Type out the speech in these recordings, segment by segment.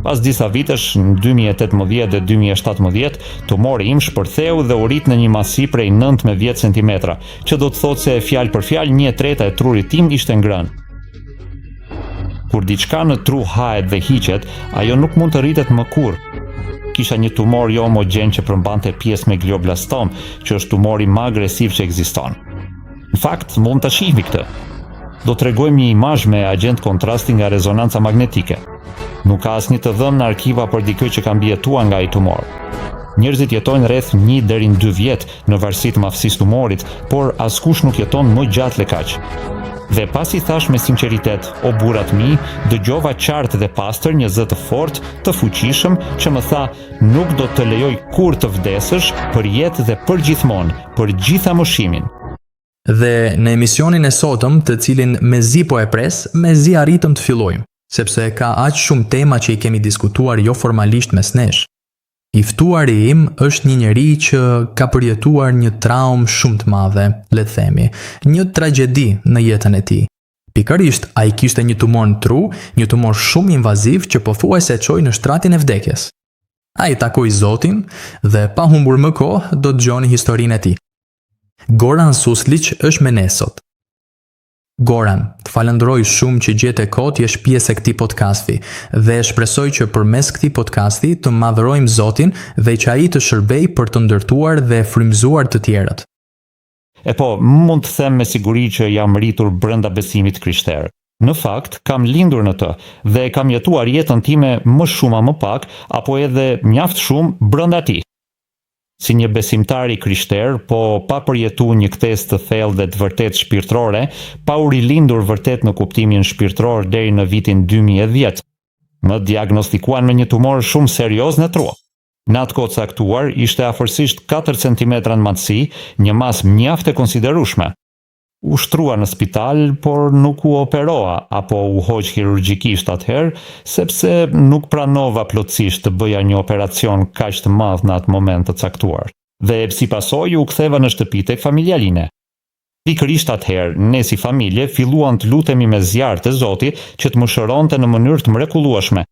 Pas disa vitesh, në 2018 dhe 2017, tumori im shpërtheu dhe u rit në një masi prej 19 cm, që do të thotë se fjalë për fjalë 1/3 e trurit tim ishte ngrënë. Kur diçka në tru hahet dhe hiqet, ajo nuk mund të rritet më kurrë. Kisha një tumor jo homogjen që përmbante pjesë me glioblastom, që është tumori më agresiv që ekziston. Në fakt, mund ta shihni këtë. Do t'rregojmë një imazh me agent kontrasti nga rezonanca magnetike. Nuk ka asnjë të dhënë në arkiva për dikë që ka mbijetuar nga ai tumor. Njerëzit jetojnë rreth 1 deri në 2 vjet në varësi të madhësisë tumorit, por askush nuk jeton më gjatë le kaq. Dhe pasi thash me sinqeritet, o burrat mi, dëgjova qartë dhe pastër një zë të fortë, të fuqishëm, që më tha, nuk do të lejoj kur të vdesësh, për jetë dhe për gjithmonë, për gjitha moshimin. Dhe në emisionin e sotëm, të cilin mezi po e pres, mezi arritëm të fillojmë, sepse ka aq shumë tema që i kemi diskutuar jo formalisht mes nesh. I ftuari im është një njeri që ka përjetuar një traumë shumë të madhe, le të themi, një tragjedi në jetën e tij. Pikërisht, ai kishte një tumor në tru, një tumor shumë invaziv që pothuajse e çoi në shtratin e vdekjes. Ai takoi Zotin dhe pa humbur më kohë do të dëgjoni historinë e tij. Goran Susliq është me ne sot. Goran, të falenderoj shumë që gjete kohë të jesh pjesë e këtij podcasti dhe shpresoj që përmes këtij podcasti të madhërojmë Zotin dhe që ai të shërbej për të ndërtuar dhe frymëzuar të tjerët. E po, mund të them me siguri që jam rritur brenda besimit krishterë. Në fakt, kam lindur në të dhe kam jetuar jetën time më shumë a më pak, apo edhe mjaft shumë brenda tij. Si një besimtar i krishter, po pa përjetuar një ktesë të thellë dhe të vërtet shpirtërore, pa u rilindur vërtet në kuptimin shpirtëror deri në vitin 2010. Më diagnostikuan me një tumor shumë serioz në tru. Në atë kohë caktuar ishte afërsisht 4 cm në madhësi, një masë mjaft e konsiderueshme. U shtrua në spital, por nuk u operoa apo u hoq kirurgjikisht atëherë, sepse nuk pranova plotësisht të bëja një operacion kaq të madh në atë moment të caktuar. Dhe si pasojë u ktheva në shtëpi tek familjarine. Pikërisht atëherë, ne si familje filluam të lutemi me zjarr të Zotit që të më shëronte në mënyrë të mrekullueshme.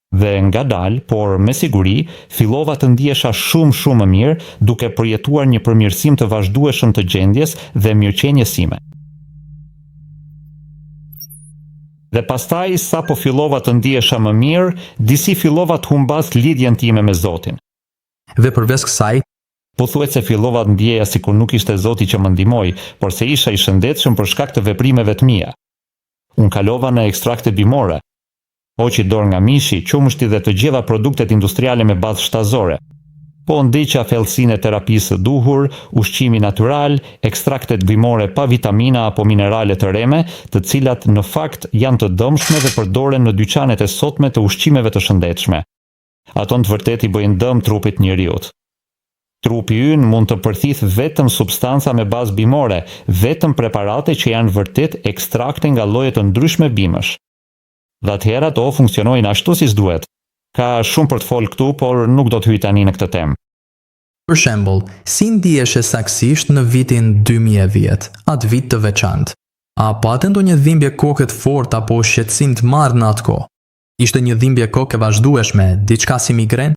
Dhe ngadalë, por me siguri, fillova të ndihesha shumë më mirë, duke përjetuar një përmirësim të vazhdueshëm të gjendjes dhe mirëqenies sime. Dhe pastaj, sa po fillova të ndihesha më mirë, disi fillova të humbas lidhjen time me Zotin. Dhe përveç kësaj, pothuajse fillova të ndjeja sikur nuk ishte Zoti që më ndihmoi, por se isha i shëndetshëm për shkak të veprimeve të mia. Unë kalova në ekstrakte bimore. Hoqi dorë nga mishi, qumshti dhe të gjitha produktet industriale me bazë shtazore. Po ndiqa thellësinë e terapisë së duhur, ushqimi natyral, ekstraktet bimore pa vitamina apo minerale të reme, të cilat në fakt janë të dëmshme dhe përdoren në dyqanet e sotme të ushqimeve të shëndetshme. Ato në të vërtetë i bëjnë dëm trupit njeriut. Trupi ynë mund të përthith vetëm substanca me bazë bimore, vetëm preparate që janë vërtet ekstrakte nga lloje të ndryshme bimësh. Dhe atëherë ato funksionojnë ashtu si s'duhet. Ka shumë për të folë këtu, por nuk do të hyj tani në këtë temë. Për shembull, si ndiheshe saktësisht në vitin 2010, atë vit të veçantë? A patë ndonjë dhimbje koke të fortë apo shqetësim të madh në atë kohë? Ishte një dhimbje koke vazhdueshme, diçka si migren?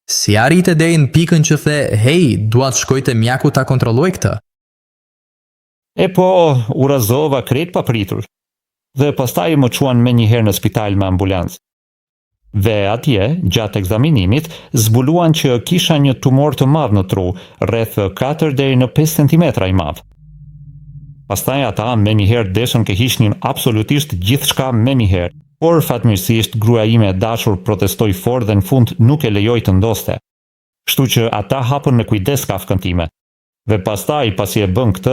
Si arrite deri në pikën që the, "Hey, dua të shkoj te mjaku ta kontrolloj këtë"? E po, u rrezova krejt papritur. Dhe pastaj më quan me njëherë në spital me ambulancë. Dhe atje, gjatë ekzaminimit, zbuluan që kisha një tumor të madh në tru, rreth 4 deri në 5 cm i madh. Pastaj ata me njëherë deshën ke hiqnin absolutisht gjithçka me njëherë, por fatmirësisht gruaja ime e dashur protestoi fort dhe në fund nuk e lejoi të ndoste. Kështu që ata hapën me kujdes kafkën time. Dhe pastaj, pasi e bën këtë,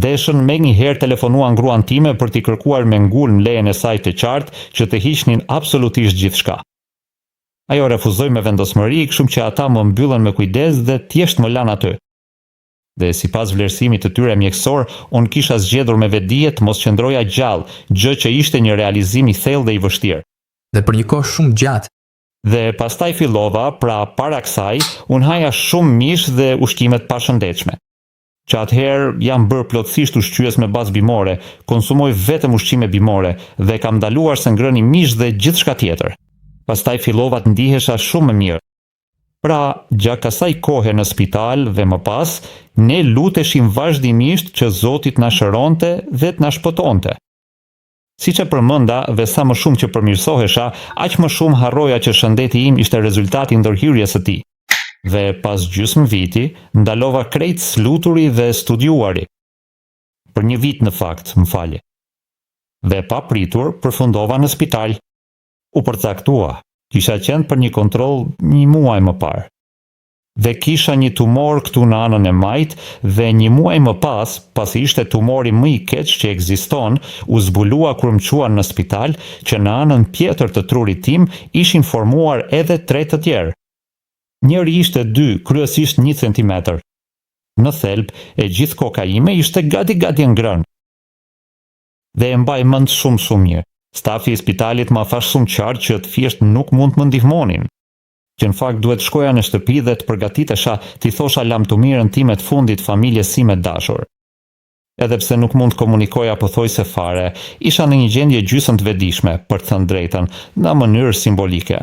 deshën me njëherë telefonuan gruan time për t'i kërkuar me ngulm lejen e saj të qartë që të hiqnin absolutisht gjithçka. Ajo refuzoi me vendosmëri, kështu që ata më mbyllën me kujdes dhe thjesht më lanë aty. Dhe sipas vlerësimit të tyre mjekësor, unë kisha zgjedhur me vetdije të mos qëndroja gjallë, gjë që ishte një realizim i thellë dhe i vështirë. Dhe për një kohë shumë gjatë. Dhe pastaj fillova, pra para kësaj, unë haja shumë mish dhe ushqimet pashëndetshme. Që atëherë jam bërë plotësisht ushqyes me bazë bimore, konsumoj vetëm ushqime bimore dhe kam ndaluar se ngrëni mish dhe gjithçka tjetër. Pastaj fillova të ndihesha shumë më mirë. Pra, gjatë asaj kohe në spital dhe më pas, ne luteshim vazhdimisht që Zoti të na shëronte dhe të na shpëtonte. Siç e përmenda dhe sa më shumë që përmirësohesha, aq më shumë harroja që shëndeti im ishte rezultati i ndërhyrjes së tij. Dhe pas gjysmë viti, ndalova krejt sluturi dhe studiuari. Për një vit në fakt, më fali. Dhe pa pritur, përfundova në spital. U përcaktua, kisha qenë për një kontroll një muaj më parë. Dhe kisha një tumor këtu në anën e majt dhe një muaj më pasi ishte tumori më i keq që ekziston, u zbulua kur më quan në spital që në anën tjetër të trurit tim ishin formuar edhe 3 të tjerë. Njëri ishte 2, kryesisht 1 centimetër. Në thelb, e gjithë koka ime ishte gati ngrënë. Dhe e mbaj mend shumë mirë. Stafi i spitalit ma thash shumë qartë që të thjesht nuk mund të më ndihmonin. Që në fakt duhet shkoja në shtëpi dhe të përgatitesha t'i thosha lamtumirën time të fundit familjes sime dashur. Edhe pse nuk mund të komunikoja pothuajse fare, isha në një gjendje gjysmë të vetëdijshme, për të thënë drejtën, në mënyrë simbolike.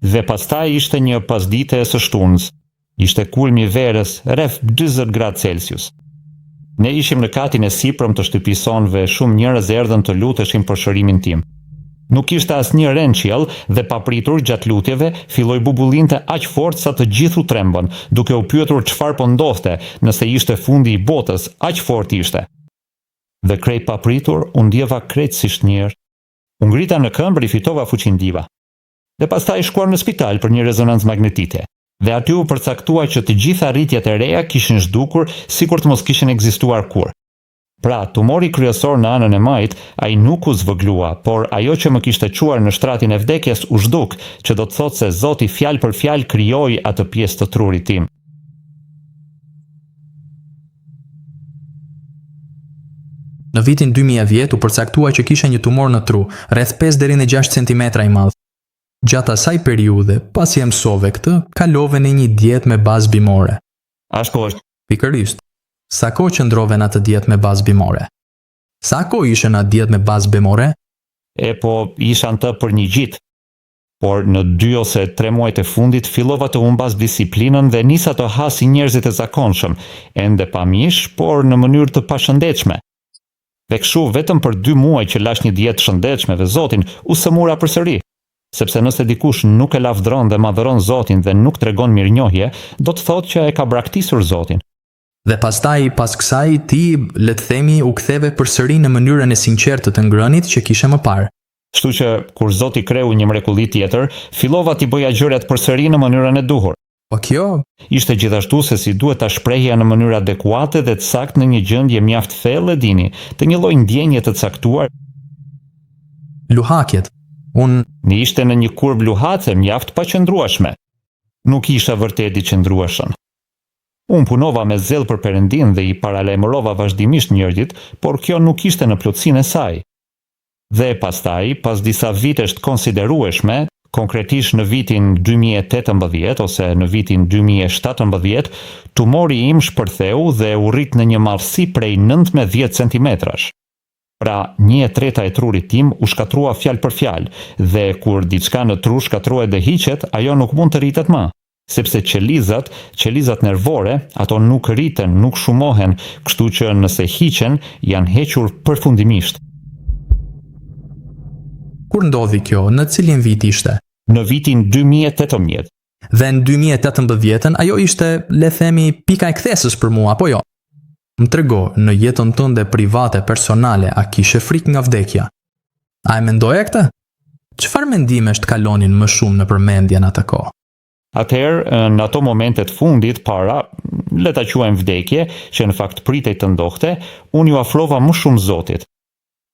Dhe pastaj ishte një pasdite e së shtunës. Ishte kulmi i verës, rreth 40 gradë Celsius. Ne ishim në katin e sipërm të shtëpisë sonë dhe shumë njerëz erdhën të luteshin për shërimin tim. Nuk ishte asnjë re në qiell dhe papritur gjatë lutjeve filloi bubullinte aq fort sa të gjithë u trembën, duke u pyetur çfarë po ndodhte, nëse ishte fundi i botës, aq fort ishte. Dhe krejt papritur u ndjeva krejtësisht mirë. U ngrita në këmbë, rifitova fuqindiva. Dhe pastaj shkuam në spital për një rezonancë magnetike. Dhe aty u përcaktua që të gjitha rritjet e reja kishin zhdukur sikur të mos kishin ekzistuar kur. Pra, tumori kryesor në anën e majt, ai nuk u zvëglua, por ajo që më kishte quar në shtratin e vdekjes u zhduk, që do të thotë se Zoti fjalë për fjalë krijoi atë pjesë të trurit tim. Në vitin 2010 u përcaktua që kisha një tumor në tru, rreth 5 deri në 6 cm i madh. Gjatë asaj periudhe, pasi e mësove këtë, kalove në një dietë me bazë bimore. Ashtu është. Pikërisht. Sa kohë qëndrove në atë dietë me bazë bimore? Sa kohë ishe në atë dietë me bazë bimore? Isha në të për një gjit. Por në 2 ose 3 muajt e fundit fillova të humbas disiplinën dhe nisa të ha si njerëzit e zakonshëm, ende pa mish, por në mënyrë të pashëndetshme. Dhe kështu vetëm për 2 muaj që lash një dietë shëndetshme dhe Zotin, u sëmura përsëri. Sepse nëse dikush nuk e lavdron dhe madhëron Zotin dhe nuk tregon mirënjohje, do të thotë që e ka braktisur Zotin. Dhe pastaj, pas kësaj, ti, le të themi, u ktheve përsëri në mënyrën e sinqertë të ngrënit që kishe më parë. Kështu që kur Zoti kreu një mrekulli tjetër, fillova t'i bëja gjërat përsëri në mënyrën e duhur. Po kjo ishte gjithashtu se si duhet ta shprehja në mënyrë adekuate dhe të saktë në një gjendje mjaft thellë, dini, të një lloj ndjenje të caktuar. Luhakjet. Në ishte në një kurb luhace mjaft pa qëndrueshme. Nuk isha vërtet i qëndrueshëm. Unë punova me zell për Perëndin dhe i paralajmërova vazhdimisht njerëzit, por kjo nuk ishte në plotësinë e saj. Dhe pastaj, pas disa vitesh të konsiderueshme, konkretisht në vitin 2018 ose në vitin 2017, tumori im shpërtheu dhe u rrit në një madhësi prej 9 me 10 centimetrash. Pra, 1/3 e trurit tim u shkatrua fjalë për fjalë, dhe kur diçka në tru shkatruhet dhe hiqet, ajo nuk mund të rritet më, sepse qelizat nervore, ato nuk rriten, nuk shumohen, kështu që nëse hiqen, janë hequr përfundimisht. Kur ndodhi kjo, në cilin vit ishte? Në vitin 2018. Dhe në 2018 ajo ishte, le themi, pika e kthesës për mua, apo jo? Më trego, në jetën tënde private, personale, a kishe frikë nga vdekja? A e mendoje këtë? Çfarë mendimesh të kalonin më shumë në përmendjen atë kohë? Atëherë, në ato momentet fundit para, le ta quajmë vdekje, që në fakt pritej të ndodhte, unë ju afrova më shumë Zotit.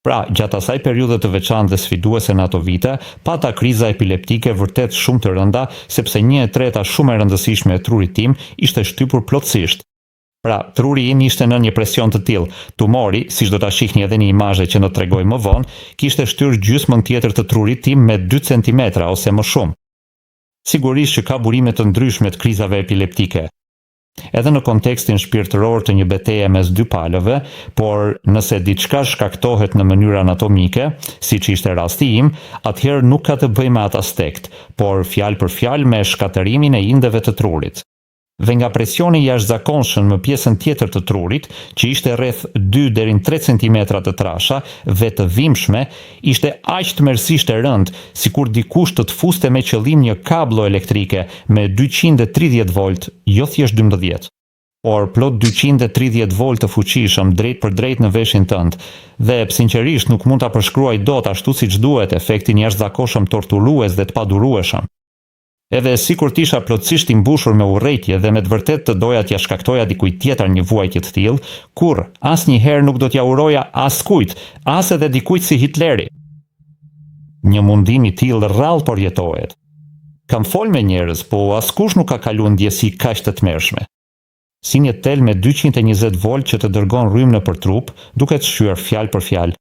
Pra, gjatë asaj periudhe të veçantë dhe sfiduese në ato vite, pata kriza epileptike vërtet shumë të rënda, sepse 1/3 shumë e rëndësishme e trurit tim ishte shtypur plotësisht. Pra, truri im ishte në një presion të tillë. Tumori, siç do ta shihni edhe në imazhe që do t'rregoj më vonë, kishte shtyr gjysmën tjetër të trurit tim me 2 centimetra ose më shumë. Sigurisht që ka burime të ndryshme të krizave epileptike. edhe në kontekstin shpirtëror të një betejë mes dy palëve, por nëse diçka shkaktohet në mënyrë anatomike, siç ishte rasti im, atëherë nuk ka të bëjë me atë aspekt, por fjalë për fjalë me shkatërimin e indeve të trurit. Dhe nga presioni jashtëzakonshëm në pjesën tjetër të trurit, që ishte rreth 2 deri në 3 cm të trasha dhe të dhimbshme, ishte aq tmerrsisht e rëndë, sikur dikush të fuste me qëllim një kablo elektrike me 230 volt, jo thjesht 12. Por plot 230 volt të fuqishëm drejt për drejt në veshin tënd, dhe sinqerisht nuk mund ta përshkruaj dot ashtu siç duhet efektin jashtëzakonshëm torturues dhe të padurueshëm. Edhe sikur t'isha plotësisht i mbushur me urrejtje dhe me të vërtet të doja t'ja shkaktoja dikujt tjetër një vuajtje të tillë, kur asnjëherë nuk do t'ja uroja askujt, as edhe dikujt si Hitleri. Një mundim i tillë rrallë përjetohet. Kam folë me njerëz, po askush nuk ka kaluar ndjesi kaq të tmerrshme. Si një tel me 220 volt që të dërgon rrymë nëpër trup, duket shqyer fjalë për fjalë.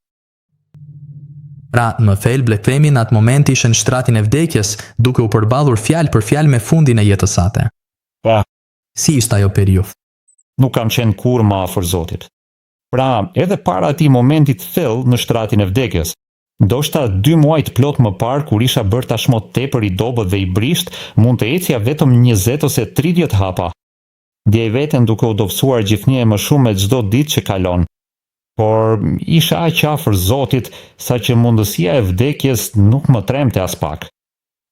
Pra, më thelb le themi në atë moment ishe në shtratin e vdekjes, duke u përballur fjalë për fjalë me fundin e jetës sate. Pa, Si ishte ajo periudhë? nuk kam qenë kurrë më afër Zotit. Pra, edhe para atij momentit thellë në shtratin e vdekjes, ndoshta 2 muaj të plot më parë kur isha bërë tashmë tepër i dobët dhe i brisht, mund të ecja vetëm 20 ose 30 hapa. Ndjej veten duke u dobësuar gjithnjë më shumë me çdo ditë që kalon. Por isha aq afër Zotit sa që mundësia e vdekjes nuk më tremte as pak.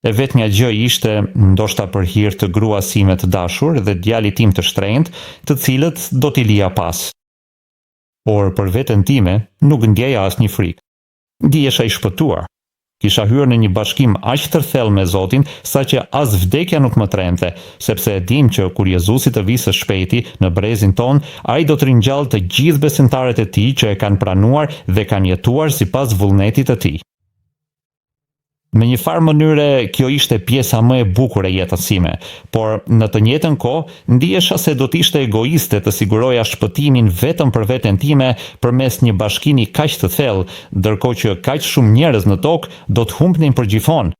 E vetmja gjë ishte, ndoshta për hir të gruas sime të dashur dhe djalit tim të shtrenjtë, të cilët do t'i lija pas. Por për veten time nuk ndjeja asnjë frikë. Ndihesha i shpëtuar. Kisha hyrë në një bashkim aq të thellë me Zotin, saqë as vdekja nuk më tremte, sepse e dim që kur Jezusi të vijë së shpejti në brezin ton, ai do të ringjallë të gjithë besimtarët e tij që e kanë pranuar dhe kanë jetuar sipas vullnetit të tij. Në një farë mënyre, kjo ishte pjesa më e bukur e jetës sime, por në të njëjtën kohë ndihesha se do të ishte egoiste të siguroja shpëtimin vetëm për veten time përmes një bashkimi kaq të thellë, ndërkohë që kaq shumë njerëz në tokë do të humbnin përgjithon.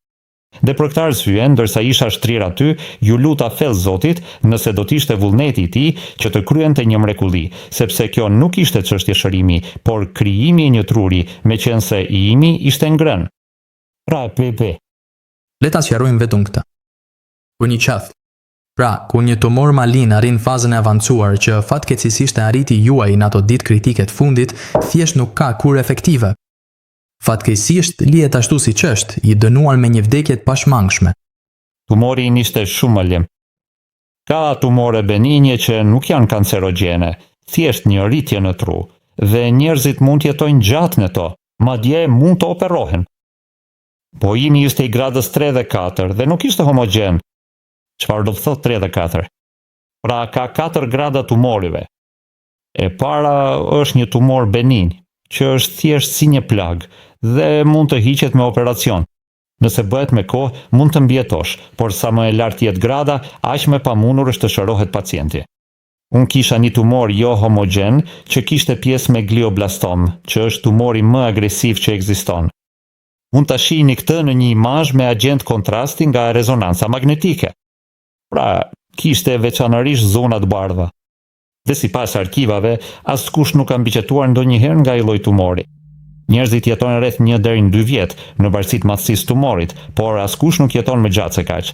Dhe për këtë arsye, ndërsa isha shtrirë aty, ju luta thellë Zotit, nëse do të ishte vullneti i tij, që të kryente një mrekulli, sepse kjo nuk ishte çështje shërimi, por krijimi i një truri, meqense i imi ishte ngrënë. Pra, bebe. Le ta sqarojmë vetëm këtë. Kur një qath, pra, kur një tumor malin arrin fazën e avancuar që fatkeqësisht e arriti juaj në ato ditë kritike të fundit, thjesht nuk ka kur efektive. Fatkeqësisht lihet ashtu siç është, i dënuar me një vdekje të pashmangshme. Tumori im ishte shumë më lëm. Ka tumore benigne që nuk janë kancerogjene, thjesht një rritje në tru, dhe njerëzit mund të jetojnë gjatë në to, madje mund të operohen. Po imi ishte i gradës 3 dhe 4 dhe nuk ishte homogjen. Çfarë do të thotë 3 dhe 4? Pra ka 4 grada tumorive. E para është një tumor benign, që është thjesht si një plag dhe mund të hiqet me operacion. Nëse bëhet me kohë, mund të mbjetosh, por sa më e lartë jetë grada, aq më pamundur është të shërohet pacienti. Unë kisha një tumor jo homogjen që kishte pjesë me glioblastom, që është tumori më agresiv që ekziston. Mund ta shihni këtë në një imazh me agjent kontrasti nga rezonanca magnetike. Pra, kishte veçanërisht zona të bardha. Dhe sipas arkivave, askush nuk ka mbikëqetuar ndonjëherë nga ai lloj tumori. Njerëzit jetojnë rreth 1 deri në 2 vjet në varësi të madhësisë të tumorit, por askush nuk jeton më gjatë se kaq.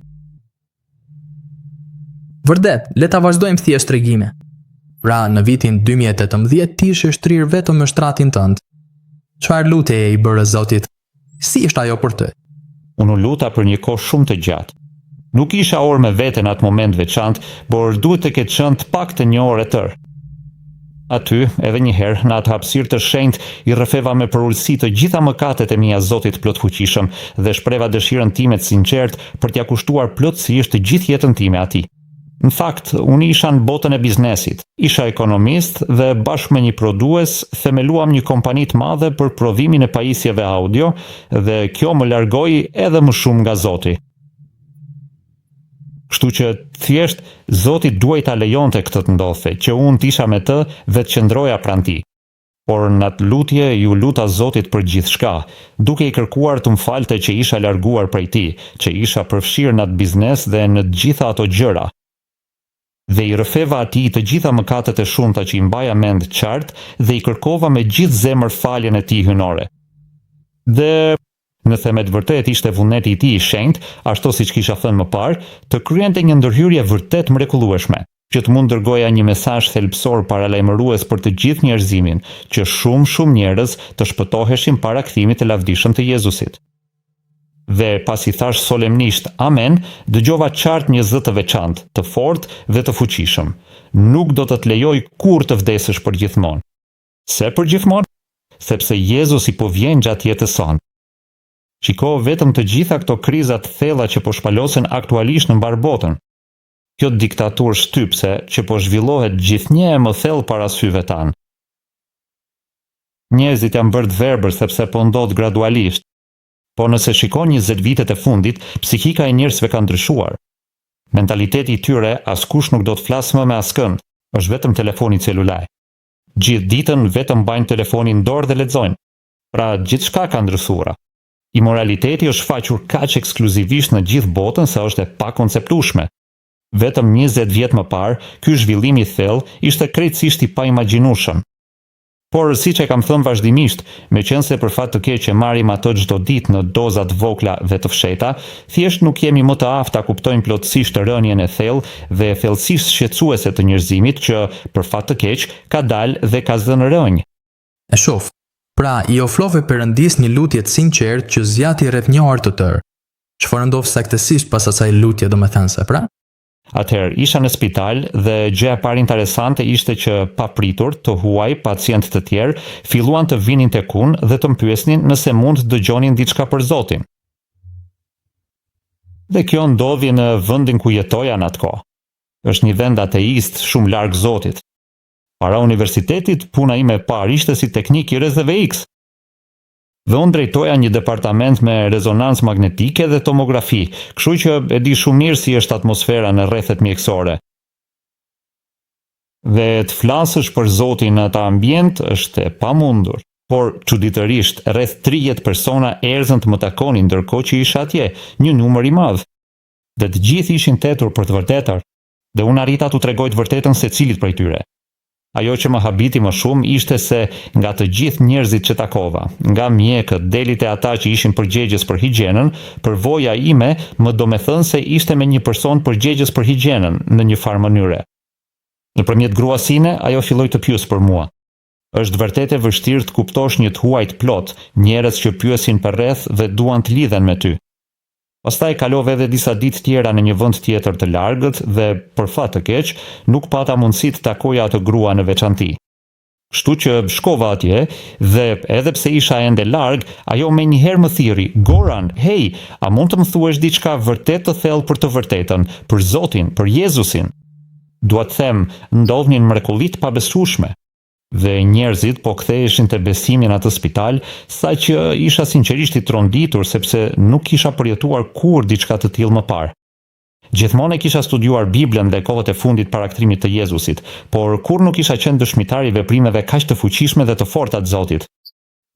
Vërtet, le ta vazhdojmë thjesht tregime. Pra, në vitin 2018 ti ishe shtrirë vetëm në shtratin tënd. Çfarë lutjeje i bëre Zotit? Si ishte ajo për të? Unë u luta për një kohë shumë të gjatë. Nuk isha orë me vete në atë moment veçantë, por duhet të ketë qenë të paktën një orë e tërë. Aty, edhe një herë, në atë hapësirë të shenjtë, i rrëfeva me përulësi të gjitha mëkatet e mia Zotit plotfuqishëm dhe shpreva dëshirën time të sinqertë për t'ia kushtuar plotësisht të gjithë jetën time atij. Në fakt, unë isha në botën e biznesit, isha ekonomist dhe bashkë me një prodhues themeluam një kompani të madhe për prodhimin e pajisjeve audio dhe kjo më largoi edhe më shumë nga Zoti. Kështu që thjesht Zoti duhej ta lejonte këtë të ndodhte, që unë t'isha me të dhe të qëndroja pranë tij. Por në atë lutje ju luta Zotit për gjithçka, duke i kërkuar të më falte që isha larguar prej tij, që isha përfshirë në atë biznes dhe në të gjitha ato gjëra. Dhe i rrëfeva atij të gjitha mëkatet e shumta që i mbaja mend qartë dhe i kërkova me gjithë zemër faljen e tij hynore. Dhe nëse me të vërtet ishte vullneti i tij i shenjtë, ashtu siç kisha thënë më parë, të kryente një ndërhyrje vërtet mrekullueshme, që të mund dërgoja një mesazh thelbësor paralajmërues për të gjithë njerëzimin, që shumë njerëz të shpëtoheshin para kthimit të lavdishëm të Jezusit. Dhe pasi thash solemnisht amen, dëgjova qartë një zë të veçantë, të fortë dhe të fuqishëm. Nuk do të lejoj kurrë të vdesësh për gjithmonë. Se për gjithmonë? Sepse Jezusi po vjen gjatë jetës sonë. Shiko vetëm të gjitha këto krizat thella që po shpalosen aktualisht në mbar botën. Kjo diktaturë shtypse që po zhvillohet gjithnjë e më thellë para syve tanë. Njerëzit janë bërë të verbër sepse po ndodh gradualisht. Po nëse shikon 20 vitet e fundit, psikika e njerëzve ka ndryshuar. Mentaliteti i tyre askush nuk do të flasë më me askënd, është vetëm telefoni celular. Gjithë ditën vetëm mbajnë telefonin dorë dhe lexojnë. Pra gjithçka ka ndryshuar. Immoraliteti është shfaqur kaq ekskluzivisht në gjithë botën se është e pakonceptueshme. Vetëm 20 vjet më parë, ky zhvillim i thellë ishte krejtësisht i paimagjinueshëm. Por siç e kam thënë vazhdimisht, meqense për fat të keq e marrim ato çdo ditë në doza të vogla dhe të fshehta, thjesht nuk jemi më të aftë ta kuptojmë plotësisht rënien e thellë dhe thellësisht shqetësuese të njerëzimit që për fat të keq ka dalë dhe ka zënë rënjë. E shoh. Pra, i ofrove Perëndis një lutje të sinqertë që zgjati rreth një orë të tërë. Çfarë ndodh saktësisht pas asaj lutje, domethënë se pra? Atëherë isha në spital dhe gjëja e parë interesante ishte që papritur të huaj pacientë të tjerë filluan të vinin tek unë dhe të më pyesnin nëse mund të dëgjonin diçka për Zotin. Dhe kjo ndodhi në vendin ku jetoja në atë kohë. Është një vend ateist shumë larg Zotit. Para universitetit, puna ime e parë ishte si teknik i rrezeve X. Dhe unë drejtoja një departament me rezonancë magnetike dhe tomografi, kështu që e di shumë mirë si është atmosfera në rrethet mjekësore. Dhe të flasësh për Zotin në atë ambient është e pamundur, por çuditërisht rreth 30 persona erdhën të më takonin ndërkohë që isha atje, një numër i madh. Dhe të gjithë ishin tetur për të vërtetar, dhe unë arrita t'u tregoj të vërtetën secilit prej tyre. Ajo që më habiti më shumë ishte se nga të gjithë njerëzit që takova, nga mjekët, delit e ata që ishin përgjegjës për higjienën, përvoja ime më domethënë se ishte me një person përgjegjës për higjienën në një farë mënyre. Nëpërmjet gruasine, ajo filloi të pyes për mua. Është vërtet e vështirë të kuptosh një të huaj të plot, njerëz që pyesin për rreth dhe duan të lidhen me ty. Pastaj kalove edhe disa ditë tjera në një vend tjetër të largët dhe, për fat të keq, nuk pata mundësi të takoja atë grua në veçanti. Kështu që shkova atje dhe edhe pse isha ende larg, ajo menjëherë më thirri: "Goran, hey, a mund të më thuash diçka vërtet të thellë për të vërtetën, për Zotin, për Jezusin?" Dua të them, ndodhnin mrekulli të pabesueshme. Dhe njerëzit po ktheheshin te besimi në atë spital, saqë isha sinqerisht i tronditur sepse nuk kisha përjetuar kurrë diçka të tillë më parë. Gjithmonë e kisha studiuar Biblën dhe kohët e fundit para kthimit të Jezusit, por kurrë nuk isha qenë dëshmitar i veprimeve kaq të fuqishme dhe të forta të Zotit.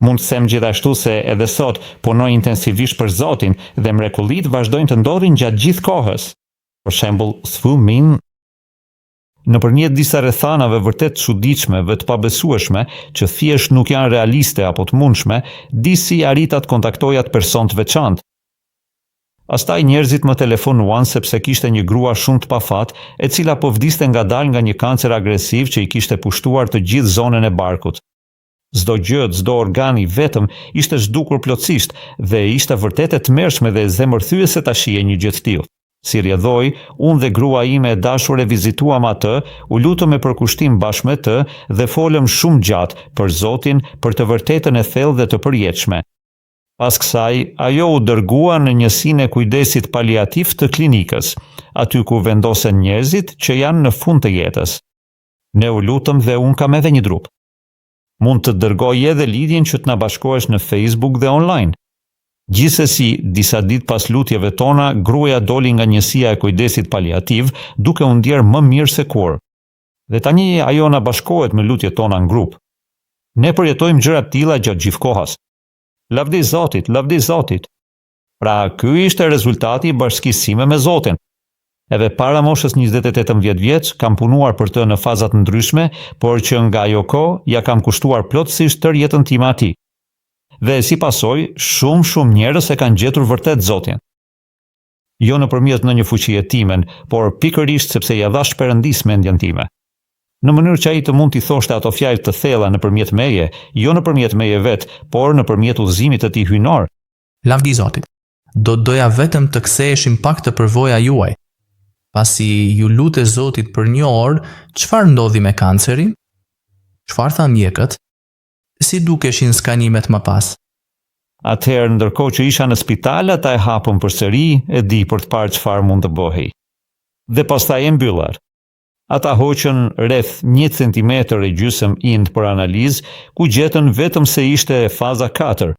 Mund të them gjithashtu se edhe sot punoj intensivisht për Zotin dhe mrekullitë vazhdojnë të ndodhin gjatë gjithë kohës. Për shembull, Thumin nëpërmjet disa rrethanave vërtet çuditshme dhe të pabesueshme, që thjesht nuk janë realiste apo të mundshme, disi arrita të kontaktoja atë person të veçantë. Pastaj njerëzit më telefonuan sepse kishte një grua shumë të pafat, e cila po vdiste ngadalë nga një kancer agresiv që i kishte pushtuar të gjithë zonën e barkut. Çdo gjë, çdo organ i vetëm ishte zhdukur plotësisht dhe ishte vërtet e tmerrshme dhe zemërthyese ta shihej një gjë të tillë. Si rjedhoi, unë dhe grua ime e dashur e vizituam atë, u lutëm me përkushtim bashkë me të dhe folëm shumë gjatë për Zotin, për të vërtetën e thellë dhe të përjetshme. Pas kësaj, ajo u dërgua në njësinë e kujdesit paliativ të klinikës, aty ku vendosen njerëzit që janë në fund të jetës. Ne u lutëm dhe unë kam edhe një drup. Mund të dërgoj edhe lidhjen që të na bashkohesh në Facebook dhe online. Gjithsesi, disa ditë pas lutjeve tona, gruaja doli nga njësia e kujdesit paliativ, duke u ndjerë më mirë se kur. Dhe tani ajo na bashkohet me lutjet tona në grup. Ne përjetojmë gjëra të tilla gjatë gjithë kohës. Lavdi Zotit, lavdi Zotit. Pra, ky ishte rezultati i bashkësime me Zotin. Edhe para moshës 28 vjeç kam punuar për të në fazat ndryshme, por që nga ajo kohë ja kam kushtuar plotësisht tërë jetën time atij. Dhe si pasojë, shumë njerëz e kanë gjetur vërtet Zotin. Jo nëpërmjet në një fuqie timen, por pikërisht sepse ja dhash Perëndis mendjen time. Në mënyrë që ai të mund t'i thoshte ato fjalë të thella nëpërmjet meje, jo nëpërmjet meje vet, por nëpërmjet udhëzimit të tij hyjnor. Lavdi Zotit. Do doja vetëm të ktheheshim pak të përvoja juaj. Pasi ju lute Zotit për një orë, çfarë ndodhi me kancerin? Çfarë tha mjekët? Si dukeshin skanimet më pas? Atëherë, ndërkohë që isha në spital, ata e hapën përsëri, e di për të parë çfarë mund të bëhej. Dhe pastaj e mbyllar. Ata hoqën rreth 1 centimetër e gjysmë ind për analizë, ku gjetën vetëm se ishte faza 4.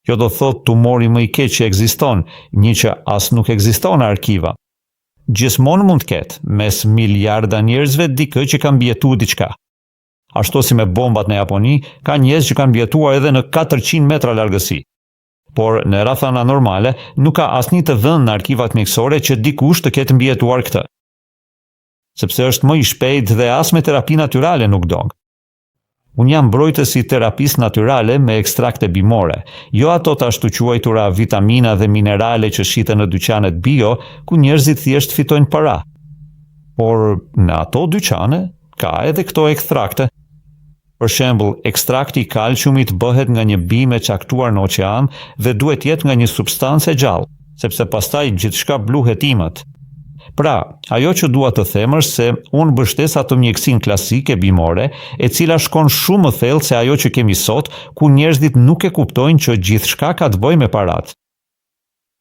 Kjo do thotë tumori më i keq që ekziston, një që as nuk ekziston në arkiva. Gjithmonë mund të ketë, mes miliarda njerëzve dikë që kanë mbijetuar diçka. Ashtu si me bombat në Japoni, ka njerëz që kanë mbijetuar edhe në 400 metra largësi. Por në rrethana normale nuk ka asnjë të vënë në arkivat mjekësore që dikush të ketë mbijetuar këtë. Sepse është më i shpejtë dhe as me terapi natyrale nuk dong. Unë jam mbrojtës i terapisë natyrale me ekstrakte bimore, jo ato të ashtu quajtura vitamina dhe minerale që shiten në dyqanet bio, ku njerëzit thjesht fitojnë para. Por në ato dyqane ka edhe këto ekstrakte. Për shembull, ekstrakti i kalciumit bëhet nga një bim e caktuar në oqean dhe duhet jetë nga një substancë e gjallë, sepse pastaj gjithçka bluhet imët. Pra, ajo që dua të them është se unë mbështes atë mjekësinë klasike bimore, e cila shkon shumë më thellë se ajo që kemi sot, ku njerëzit nuk e kuptojnë që gjithçka ka të bëjë me paratë.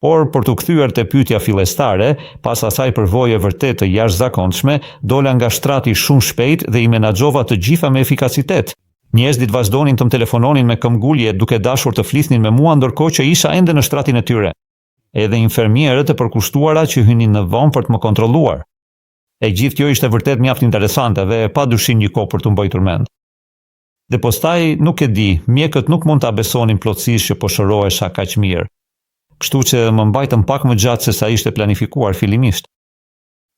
Por për të kthyer te pyetja fillestare, pas asaj përvoje vërtet të jashtëzakonshme, dola nga shtrati shumë shpejt dhe i menaxhova të gjitha me efikasitet. Njerëzit vazhdonin të më telefononin me këmbgulje duke dashur të flisnin me mua ndërkohë që isha ende në shtratin e tyre. Edhe infermierët e përkushtuara që hynin në vonë për të më kontrolluar. E gjithë kjo ishte vërtet mjaft interesante dhe padyshim një kohë për të mbajtur mend. Dhe pastaj nuk e di, mjekët nuk mund ta besonin plotësisht që po shërohesha kaq mirë. Kështu që më mbajtëm pak më gjatë se sa ishte planifikuar fillimisht.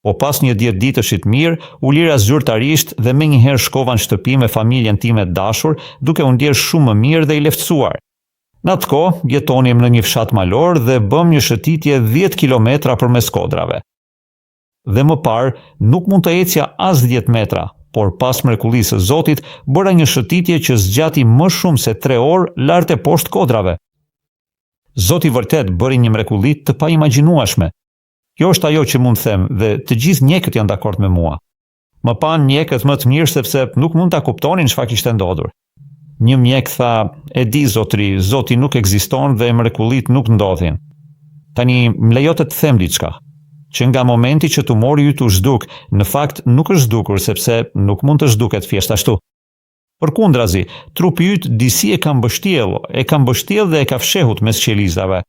Po pas një 10 ditësh të mirë, u lira zyrtarisht dhe menjëherë shkova në shtëpi me familjen time të dashur, duke u ndjerë shumë më mirë dhe i lehtësuar. Në atë kohë, jetonim në një fshat malor dhe bëm një shëtitje 10 kilometra përmes kodrave. Dhe më parë, nuk mund të ecja as 10 metra, por pas mrekullisë së Zotit, bëra një shëtitje që zgjati më shumë se 3 orë lart e poshtë kodrave. Zoti vërtet bëri një mrekulli të paimagjinueshme. Kjo është ajo që mund them dhe të gjithë mjekët janë dakord me mua. Më pan mjekët më të mirë sepse nuk mund ta kuptonin çfarë kishte ndodhur. Një mjek tha, e di zotri, Zoti nuk ekziston dhe mrekullit nuk ndodhin. Tani më lejo të them diçka, që nga momenti që tumori yt u zhduk, në fakt nuk është zhdukur sepse nuk mund të zhduket thjesht ashtu. Përkundrazi, trupi yt disi e ka mbështjell dhe e ka fshehut mes qelizave.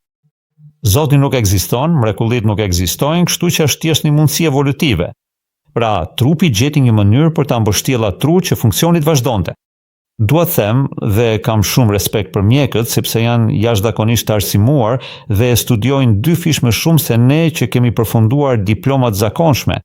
Zoti nuk ekziston, mrekullit nuk ekzistojnë, kështu që është thjesht një mundësi evolutive. Pra, trupi gjeti një mënyrë për ta mbështjellë atë tru që funksionit vazhdonte. Dua të them dhe kam shumë respekt për mjekët sepse janë jashtëzakonisht të arsimuar dhe studiojnë 2 fish më shumë se ne që kemi përfunduar diplomat zakonshme.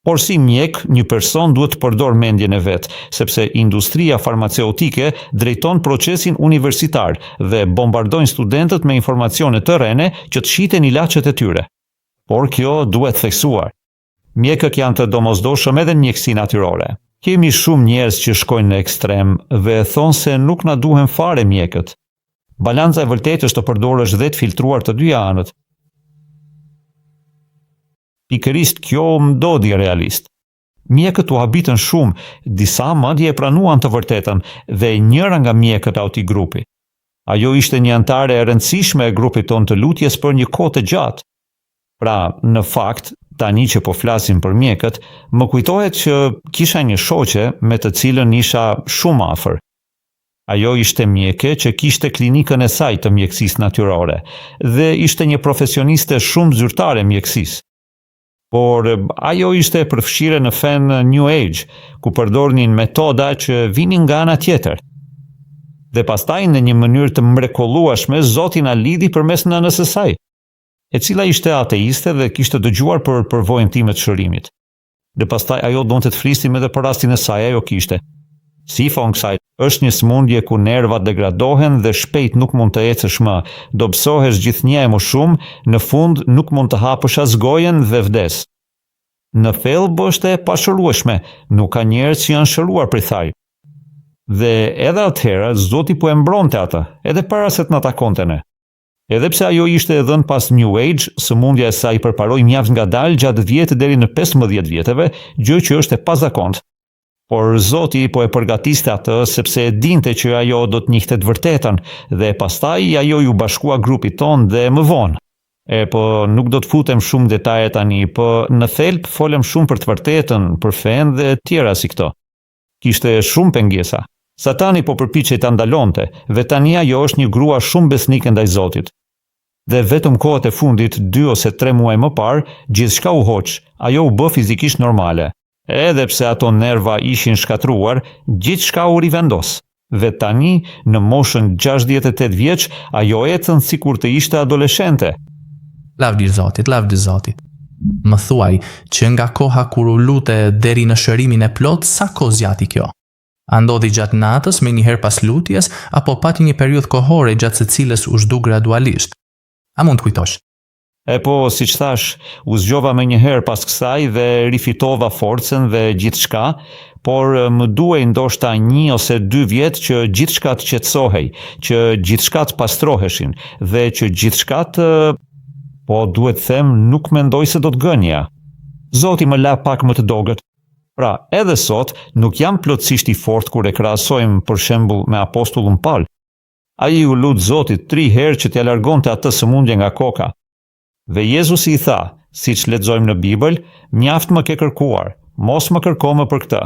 Por si mjek, një person duhet të përdor mendjen e vet, sepse industria farmaceutike drejton procesin universitar dhe bombardojnë studentët me informacione të rrene që të shiten ilaçet e tyre. Por kjo duhet theksuar. Mjekët janë të domosdoshëm edhe në mjekësi natyrore. Kemi shumë njerëz që shkojnë në ekstrem dhe thonë se nuk na duhen fare mjekët. Balanca e vërtetë është të përdorësh dhe të filtruar të dy anët. Pikërisht kjo më dodi realist. Mjekët u habitën shumë, disa madje e pranuan të vërtetën dhe njëra nga mjekët auti grupi. Ajo ishte një antare e rëndësishme e grupit tonë të lutjes për një kohë të gjatë. Pra, në fakt, tani që po flasim për mjekët, më kujtohet që kisha një shoqe me të cilën isha shumë afër. Ajo ishte mjeke që kishte klinikën e saj të mjekësisë natyrore dhe ishte një profesioniste shumë zyrtare mjekësisë. Por ajo ishte përfshirë në fen New Age, ku përdornin metoda që vinin nga ana tjetër. Dhe pastaj në një mënyrë të mrekullueshme Zoti na lidhi përmes nënës së saj. e cila ishte ateiste dhe kishte dëgjuar për përvojën time të shërimit. Dhe pastaj ajo donte të flisnim edhe për rastin e saj, ajo kishte: "Sifon kësaj është një smundje ku nervat degradohen dhe shpejt nuk mund të ecësh më, do psohesh gjithnjë e më shumë, në fund nuk mund të hapësh as gojen dhe vdes. Në thellë është e pashërueshme, nuk ka njerëz që janë shëruar prej saj." Dhe edhe atëherë Zoti po e mbronte atë, edhe para se të na takonte ne. Edhe pse ajo ishte e dhënë pas New Age, sëmundja e saj përparoi mjaft ngadalë gjatë 10 deri në 15 vjeteve, gjë që është e pazakontë. Por Zoti po e përgatiste atë sepse e dinte që ajo do të njihte të vërtetën dhe pastaj ajo ju bashkua grupit ton dhe më vonë. Po nuk do të futem shumë detaje tani, po në thelb folem shumë për të vërtetën, për fen dhe tjera si këto. Kishte shumë pengesa. Satani po përpiqej ta ndalonte, dhe tani ajo është një grua shumë besnike ndaj Zotit. Dhe vetëm kohët e fundit, 2 ose 3 muaj më parë, gjithçka u hoq, ajo u bë fizikisht normale. Edhe pse ato nerva ishin shkatruar, gjithçka u rivendos. Dhe tani, në moshën 68 vjeç, ajo ecën sikur të ishte adoleshente. Lavdi Zotit. Më thuaj që nga koha kur u lute deri në shërimin e plot, sa kohë zgjati kjo? A ndodhi gjatë natës me njëherë pas lutjes, apo pati një periudhë kohore gjatë së cilës u zhdu gradualisht? A mund të kujtosh? Po, si që thash, u zgjova me njëherë pas kësaj dhe rifitova forcën dhe gjithçka, por më duhej ndoshta 1 ose 2 vjet që gjithçka të qetësohej, që gjithçka të pastroheshin dhe që gjithçka të... Po, duhet them, nuk mendoj se do të gënja. Zoti më la pak më të dogët. Pra, edhe sot, nuk jam plotësisht i fortë kur e krahasojmë për shembull me apostullin Paul. Ai u lut Zotit 3 herë që t'ia largonte atë sëmundje nga koka. Dhe Jezusi i tha, siç lexojmë në Bibël, mjaft më ke kërkuar, mos më kërko më për këtë.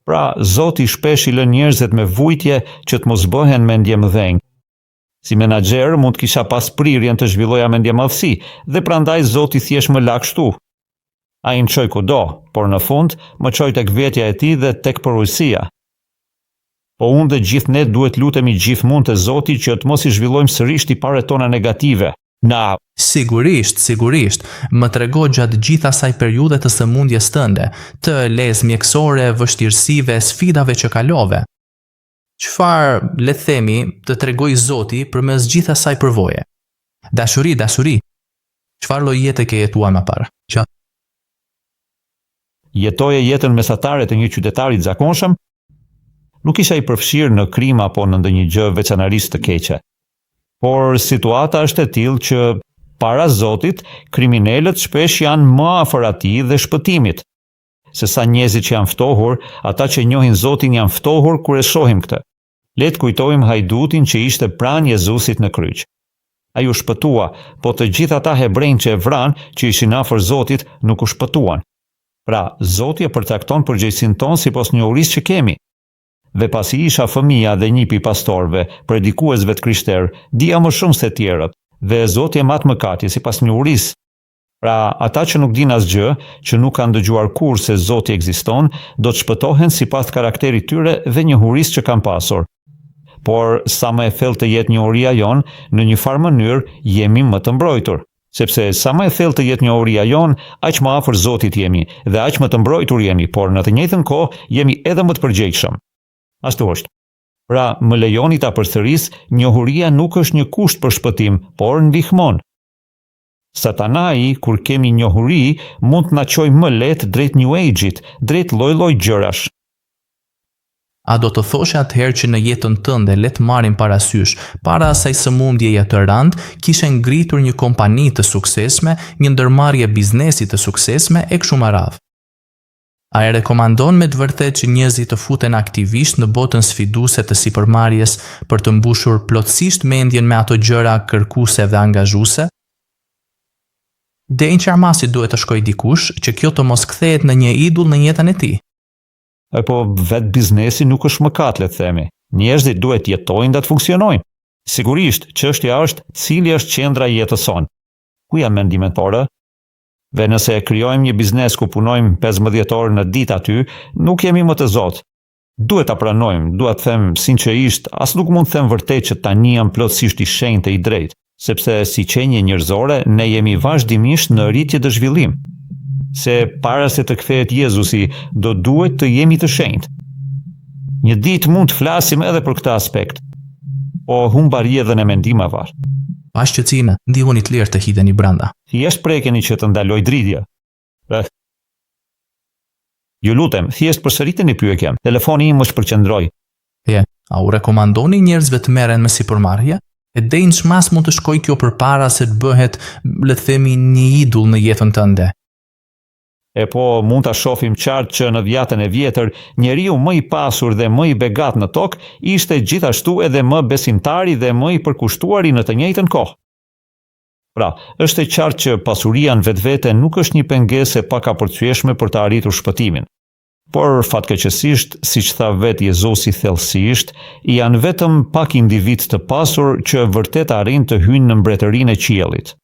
Pra, Zoti shpesh i lën njerëzit me vujtje që të mos bëhen mendje mëdhenj. Si menaxher mund të kisha pas prirjen të zhvilloja mendje madhësi dhe prandaj Zoti thjesht më la kështu. Ai më çoi kudo, por në fund më çoi tek vetja e tij dhe tek porojësia. Po unë dhe gjithë ne duhet lutemi gjithmonë te Zoti që të mos i zhvillojmë sërish tiparet tona negative. Sigurisht, më trego gjatë gjithë asaj periudhe të sëmundjes tënde, të lezë mjekësore, vështirësive, sfidave që kalove. Çfarë, le të themi, të tregoj Zoti përmes gjithë asaj përvoje? Dashuri. Çfarë lloj jete ke jetuar më parë? Jetoje jetën mesatare të një qytetari të zakonshëm, nuk isha i përfshirë në krim apo në ndonjë gjë veçanërisht të keqe. Por situata është e tillë që para Zotit, kriminalët shpesh janë më afër atij dhe shpëtimit. Se sa njerëzit që janë ftohur, ata që njohin Zotin janë ftohur kur e shohim këtë. Le të kujtojmë hajdutin që ishte pranë Jezusit në kryq. Ai u shpëtua, po të gjithë ata hebrejnë që e vranë, që ishin afër Zotit, nuk u shpëtuan. Pra, Zoti e përcakton përgjegjësinë tonë sipas njohurisë që kemi. Dhe pasi isha fëmia dhe një pi pastorëve, predikuesve të Krishterë, dija më shumë se tjerët, dhe Zoti e mat mëkati sipas njohurisë. Pra, ata që nuk din asgjë, që nuk kanë dëgjuar kurrë se Zoti ekziston, do të shpëtohen sipas karakterit tyre dhe njohurisë që kanë pasur. Por sa më e thellë të jetë njohuria jon, në një farë mënyrë jemi më të mbrojtur. Sepse sa më e thellë të jetë njohuria jon, aq më afër Zotit jemi dhe aq më të mbrojtur jemi, por në të njëjtën kohë jemi edhe më të përgjegjshëm. Ashtu është. Pra, më lejoni ta përsëris, njohuria nuk është një kusht për shpëtim, por ndihmon. Satanai, kur kemi njohuri, mund të na çojë më lehtë drejt New Age-it, drejt lloj-lloj gjërash. A do të thoshe atëherë që në jetën tënde le të marrim parasysh, para asaj sëmundjeje të rëndë, kishe ngritur një kompani të suksesme, një ndërmarrje biznesi të suksesme e kështu me radhë. A e rekomandon me të vërtetë që njerëzit të futen aktivisht në botën sfiduese të sipërmarrjes për të mbushur plotësisht mendjen me ato gjëra kërkuese dhe angazhuese? Deri në çfarë masi duhet të shkojë dikush që kjo të mos kthehet në një idull në jetën e tij? Po vetë biznesi nuk është mëkat, le të themi. Njerëzit duhet jetojnë dhe të funksionojnë. Sigurisht, çështja është cili është qendra e jetës sonë. Ku janë mendimet tona? Dhe nëse e krijojmë një biznes ku punojmë 15 orë në ditë aty, nuk jemi më të zotë. Duhet ta pranojmë, dua të them sinqerisht, as nuk mund të them vërtet që tani jam plotësisht i shenjtë e i drejtë. sepse si qenje njerëzore ne jemi vazhdimisht në rritje të zhvillim. Se para se të kthehet Jezusi, do duhet të jemi të shenjtë. Një ditë mund të flasim edhe për këtë aspekt, po humba rrjedhën e mendimeve. Pashqëcime, ndihuni të lirë të hidheni brenda. Thjesht prekeni që të ndaloj dridhja. Ju lutem, thjesht përsëriteni pyetjen. Telefoni im është përqendroj. A u rekomandoni njerëzve të merren me sipërmarrje? E dejnë çmas mund të shkojë kjo përpara se të bëhet, le të themi, një idull në jetën tënde. E po, mund ta shohim qartë që në dhjetën e vjetër, njeriu më i pasur dhe më i begat në tokë ishte gjithashtu edhe më besimtari dhe më i përkushtuari në të njëjtën kohë. Pra, është e qartë që pasuria në vetvete nuk është një pengesë e pakapërcyeshme për të arritur shpëtimin. Por fatkeqësisht, siç tha vetë Jezusi thellësisht, janë vetëm pak individ të pasur që vërtet arrin të hyjnë në mbretërinë e qiellit.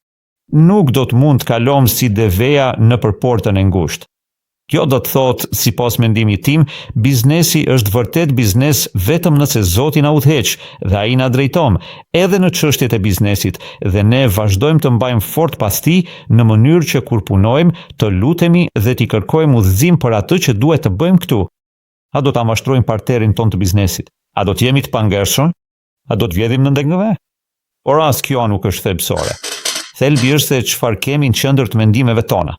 Nuk do të mund të kalojmë si deveja nëpër portën e ngushtë. Kjo do të thotë, sipas mendimit tim, biznesi është vërtet biznes vetëm nëse Zoti na udhëheq dhe ai na drejton, edhe në çështjet e biznesit, dhe ne vazhdojmë të mbajmë fort pas tij në mënyrë që kur punojmë të lutemi dhe t'i kërkojmë udhëzim për atë që duhet të bëjmë këtu. A do ta mashtrojmë partnerin ton të biznesit? A do të jemi të pangershëm? A do të vjedhim në ndengëve? Por as kjo nuk është thelbësore. Thelbi është se çfarë kemi në qendër të mendimeve tona.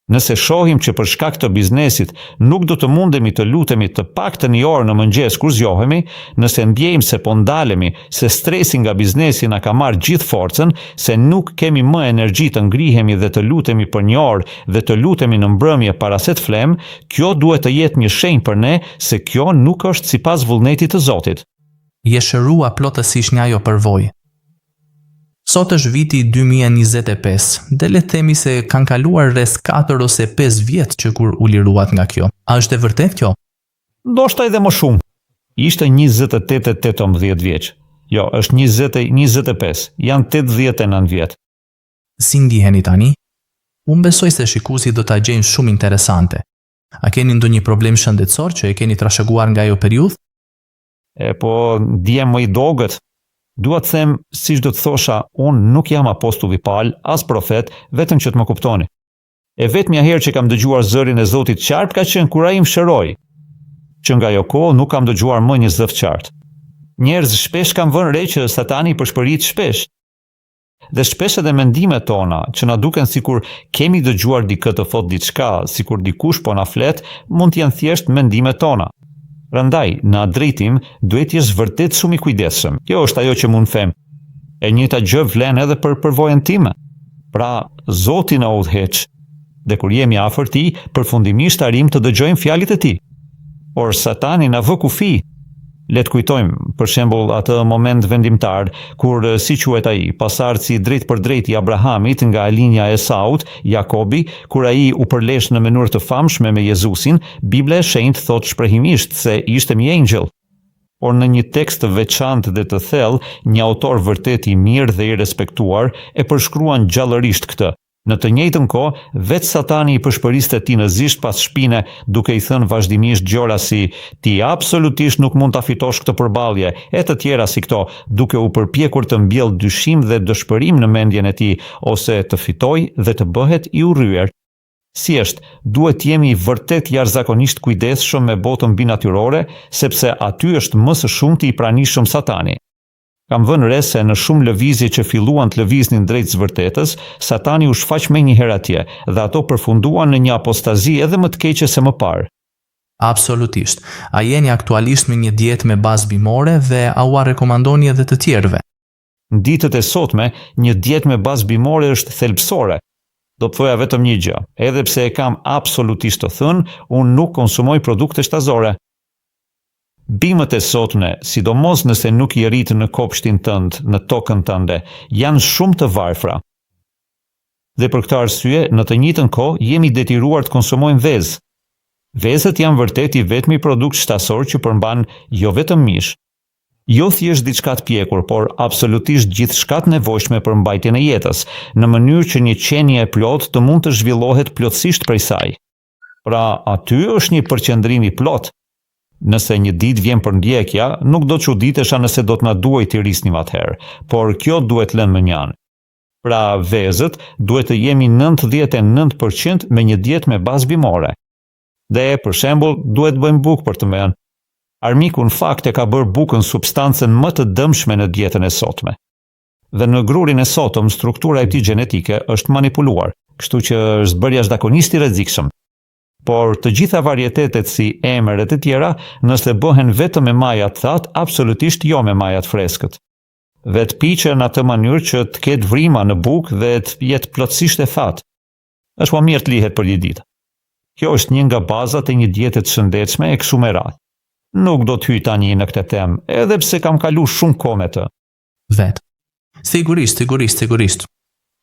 Nëse shohim që për shkak të biznesit nuk do të mundemi të lutemi të paktën një orë në mëngjes kur zgjohemi, nëse ndjejmë se po ndalemi, se stresi nga biznesi na ka marrë gjithë forcën, se nuk kemi më energji të ngrihemi dhe të lutemi për një orë dhe të lutemi në mbrëmje para se të flem, kjo duhet të jetë një shenjë për ne se kjo nuk është sipas vullnetit të Zotit. Je shërua plotësisht nga ajo përvojë. Sot është viti 2025, dhe le të themi se kanë kaluar rreth 4 ose 5 vjet që kur u liruat nga kjo. A është e vërtet kjo? Ndoshta edhe më shumë. Ishte 28-18 vjeç. Jo, është 20-25. Janë 89 vjet. Si ndiheni tani? Unë besoj se shikuesit do ta gjejnë shumë interesante. A keni ndonjë problem shëndetësor që e keni trashëguar nga ajo periudhë? E po, ndihem më i dogët. Dua të them, siç do të thosha, unë nuk jam apostull i pal, as profet, vetëm që të më kuptoni. E vetmja herë që kam dëgjuar zërin e Zotit qartë ka qenë kur ai më shëroi. Që nga ajo kohë nuk kam dëgjuar më një zëf qartë. Njerëz shpesh kanë vënë re që Satani përshpërit shpesh. Dhe shpesh edhe mendimet tona, që na duken sikur kemi dëgjuar dikë të thotë diçka, sikur dikush po na flet, mund të jenë thjesht mendimet tona. Prandaj, në atë drejtim, duhet të jesh vërtet shumë i kujdesshëm. Kjo është ajo që mund të them. E njëjta gjë vlen edhe për përvojën time. Pra, Zoti na udhëheq. Dhe kur jemi afër tij, përfundimisht arrim të dëgjojmë fjalët e tij. Por Satani na vë kufi. Le të kujtojmë, për shembull, atë moment vendimtar kur, si quhet ai, pasardhësi drejt për drejt i Abrahamit nga linja e Esaut, Jakobi, kur ai u përlesh në mënyrë të famshme me Jezusin, Bibla e Shenjtë thot shprehimisht se ishte një engjëll. Por në një tekst të veçantë dhe të thellë, një autor vërtet i mirë dhe i respektuar e përshkruan gjallërisht këtë. Në të njëjtën kohë, vetë Satani i përshpëriste tij në zisht pas shpine, duke i thënë vazhdimisht gjëra si ti absolutisht nuk mund ta fitosh këtë përballje, e të tjera si këto, duke u përpjekur të mbjellë dyshim dhe dëshpërim në mendjen e tij, ose të fitojë dhe të bëhet i urryer. Si është, duhet jemi vërtet jashtëzakonisht kujdesshëm me botën binatyrore, sepse aty është më së shumti i pranishëm Satani. Kam vënë re se në shumë lëvizje që filluan të lëviznin drejt vërtetës, Satani u shfaq menjëherë atje dhe ato përfunduan në një apostazi edhe më të keqe se më parë. Absolutisht. A jeni aktualisht me një dietë me bazë bimore dhe a ua rekomandoni edhe të tjerëve? Në ditët e sotme, një dietë me bazë bimore është thelbësore. Do të thoja vetëm një gjë, edhe pse e kam absolutisht të thënë, unë nuk konsumoj produkte shtazore. Bimët e sotme, sidomos nëse nuk i rritë në kopshtin tënd, në tokën tënde, janë shumë të varfra. Dhe për këtë arsye, në të njëjtën kohë jemi detyruar të konsumojmë vezë. Vezët janë vërtet i vetmi produkt shtasor që përmban jo vetëm mish. Jo thjesht diçka të pjekur, por absolutisht gjithçka të nevojshme për mbajtjen e jetës, në mënyrë që një qenie e plotë të mund të zhvillohet plotësisht prej saj. Pra, aty është një përqendrim i plot. Nëse një ditë vjen për ndjekja, nuk do të çuditesha nëse do të na duaj të risnim atëherë, por kjo duhet lënë më njanë. Pra vezët duhet të jemi 99% me një dietë me bazë bimore. Dhe, për shembull, duhet bëjmë bukë për të mënë. Armiku në fakt e ka bërë bukën substancën më të dëmshme në dietën e sotme. Dhe në grurin e sotëm, struktura e tij gjenetike është manipuluar, kështu që është bërë jashtëzakonisht i rrezikshëm. Por të gjitha varietetet si emëret e tjera, nëse bëhen vetëm me maja të thatë, absolutisht jo me maja të freskët. Dhe të piqen në atë mënyrë që të ketë vrima në bukë dhe të jetë plotësisht e thatë. Është më mirë të lihet për një ditë. Kjo është një nga bazat e një diete të shëndetshme e kështu me radhë. Nuk do të hyj tani në këtë temë, edhe pse kam kaluar shumë kohë me të. Vet. Sigurisht.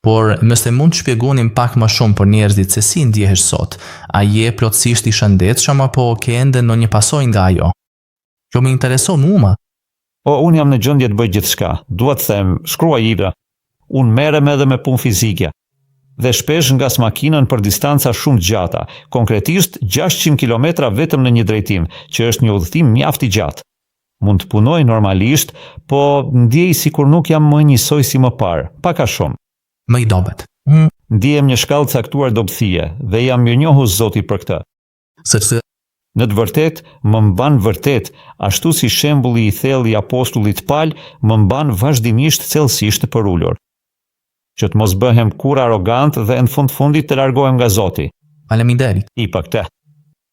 Por nëse mund të shpjegonim pak më shumë për njerëzit se si ndjehesh sot, a je plotësisht i shëndetshëm apo ke ende ndonjë pasojë nga ajo? Kjo më intereson mua. Unë jam në gjendje të bëj gjithçka. Dua të them, shkruaj libra. Unë merrem edhe me punë fizike. Dhe shpesh ngas makinën për distanca shumë të gjata, konkretisht 600 kilometra vetëm në një drejtim, që është një udhëtim mjaft i gjatë. Mund të punoj normalisht, po ndjej sikur nuk jam më njësoj si më parë, pak a shumë. Më i dobët. Ndihem një shkallë caktuar dobësie dhe jam mirënjohës Zotit për këtë. Sepse në të vërtetë më mban vërtet, ashtu si shembulli i thellë i apostullit Paul më mban vazhdimisht thellësisht për ulur. Që të mos bëhem kur arrogant dhe në fundit të largohem nga Zoti. Faleminderit. I pa këtë.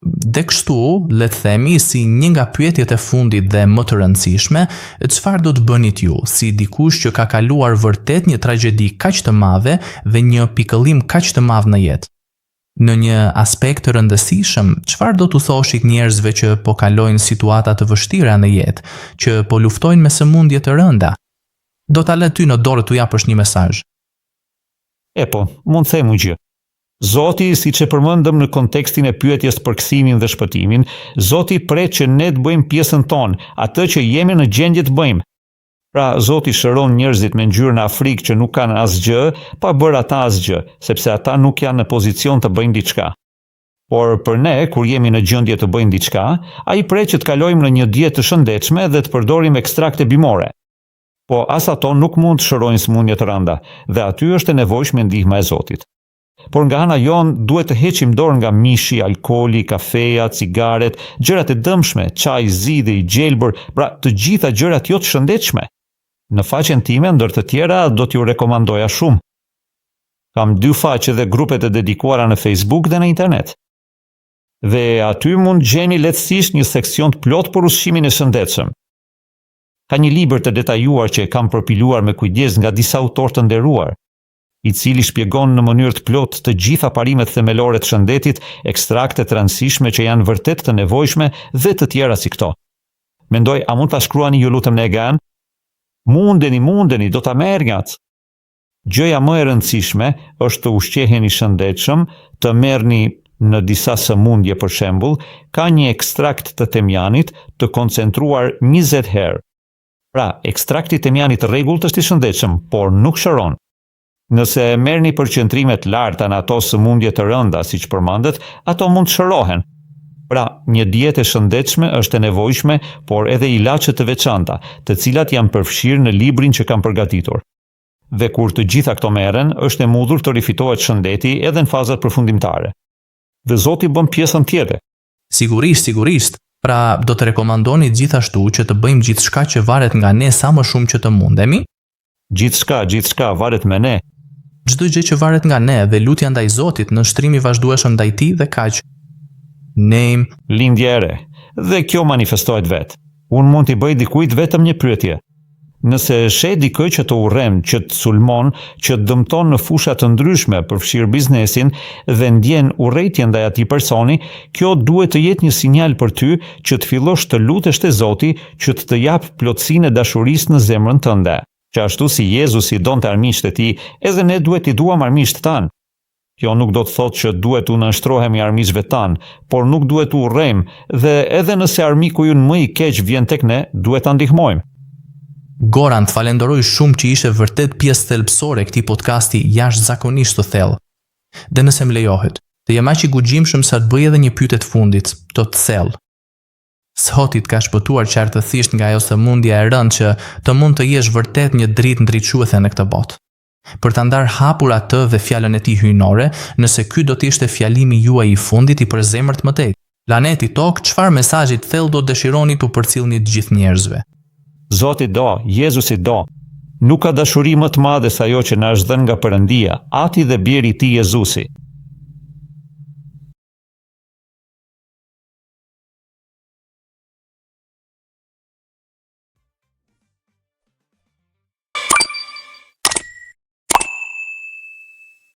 Dhe kështu, le të themi si një nga pyetjet e fundit dhe më të rëndësishme, çfarë do të bënit ju si dikush që ka kaluar vërtet një tragjedi kaq të madhe dhe një pikëllim kaq të madh në jetë? Në një aspekt të rëndësishëm, çfarë do t'u thoshit njerëzve që po kalojnë situata të vështira në jetë, që po luftojnë me sëmundje të rënda? Do ta lë ty në dorë t'u japësh një mesazh. Mund të them gjë. Zoti, siç e përmendëm në kontekstin e pyetjes për kthimin dhe shpëtimin, Zoti pret që ne të bëjmë pjesën tonë, atë që jemi në gjendje të bëjmë. Pra, Zoti shëron njerëzit me ngjyrë në Afrikë që nuk kanë asgjë, pa bërë ata asgjë, sepse ata nuk janë në pozicion të bëjnë diçka. Por për ne, kur jemi në gjendje të bëjmë diçka, ai pret që të kalojmë në një dietë të shëndetshme dhe të përdorim ekstrakte bimore. Po as ato nuk mund të shërojnë sëmundje të rënda, dhe aty është e nevojshme ndihma e Zotit. Por nga ana jonë duhet të heqim dorë nga mishi, alkooli, kafeja, cigaret, gjërat e dëmshme, çaj, zidhi, gjelbër, pra të gjitha gjërat jo të shëndetshme. Në faqen time ndër të tjera do t'ju rekomandoja shumë. Kam 2 faqe dhe grupet e dedikuara në Facebook dhe në internet. Dhe aty mund gjeni lehtësisht një seksion të plot për ushqimin e shëndetshëm. Ka një libër të detajuar që e kam përpiluar me kujdes nga disa autorë të nderuar, i cili shpjegon në mënyrë të plotë të gjitha parimet themelore të shëndetit, ekstrakte të rëndësishme që janë vërtet të nevojshme dhe të tjera si këto. Mendoj, a mund ta shkruani ju lutem në egan? Mundeni, do ta merrnjat. Gjëja më e rëndësishme është të ushqeheni shëndetshëm, të merrni në disa sëmundje për shembull, ka një ekstrakt të temjanit të koncentruar 20 herë. Pra, ekstrakti i temjanit rregullt është i shëndetshëm, por nuk shëron. Nëse merrni përqendrime të larta në ato sëmundje të rënda, siç përmendet, ato mund të shërohen. Pra, një dietë e shëndetshme është e nevojshme, por edhe ilaçe të veçanta, të cilat janë përfshirë në librin që kam përgatitur. Dhe kur të gjitha këto merren, është e mundur të rifitohet shëndeti edhe në fazat përfundimtare. Dhe Zoti bën pjesën tjetër. Sigurisht. Pra, do të rekomandoni gjithashtu që të bëjmë gjithçka që varet nga ne sa më shumë që të mundemi? Gjithçka varet me ne. Çdo gjë që varet nga ne dhe lutja ndaj Zotit në shtrim i vazhdueshëm ndaj Tij dhe kaq. Lindje e re. Dhe kjo manifestohet vet. Unë mund t'i bëj dikujt vetëm një pyetje. Nëse sheh dikë që të urren, që të sulmon, që të dëmton në fusha të ndryshme përfshir biznesin dhe ndjen urrëtie ndaj atij personi, kjo duhet të jetë një sinjal për ty që të fillosh të lutesh te Zoti që të jap plotësinë e dashurisë në zemrën tënde. Që ashtu si Jezusi donte armiqtë e tij, edhe ne duhet t'i duam armiqtë tanë. Kjo nuk do të thotë që duhet u nënshtrohemi armiqve tanë, por nuk duhet u urrejmë dhe edhe nëse armiku ynë më i keq vjen tek ne, duhet ta ndihmojmë. Goran, të falenderoj shumë që ishe vërtet pjesë thelbësore këtij podcasti jashtëzakonisht të thellë. Dhe nëse më lejohet, të jem aq i guximshëm sa të bëj edhe një pyetje të fundit, të thellë. Zotit ka shpëtuar qartësisht nga ajo sëmundja e rëndë që të mund të jesh vërtet një dritë ndriçuese në këtë botë. Për ta ndarë hapur atë dhe fjalën e tij hyjnore, nëse ky do të ishte fjalimi juaj i fundit i përzemërt mëtej. Planeti Tokë, çfarë mesazhi të thellë do dëshironi t'u përcjellni të gjithë njerëzve? Zoti do, Jezusi do. Nuk ka dashuri më të madhe se ajo që na është dhënë nga Perëndia, Ati dhe Biri i Tij Jezusi.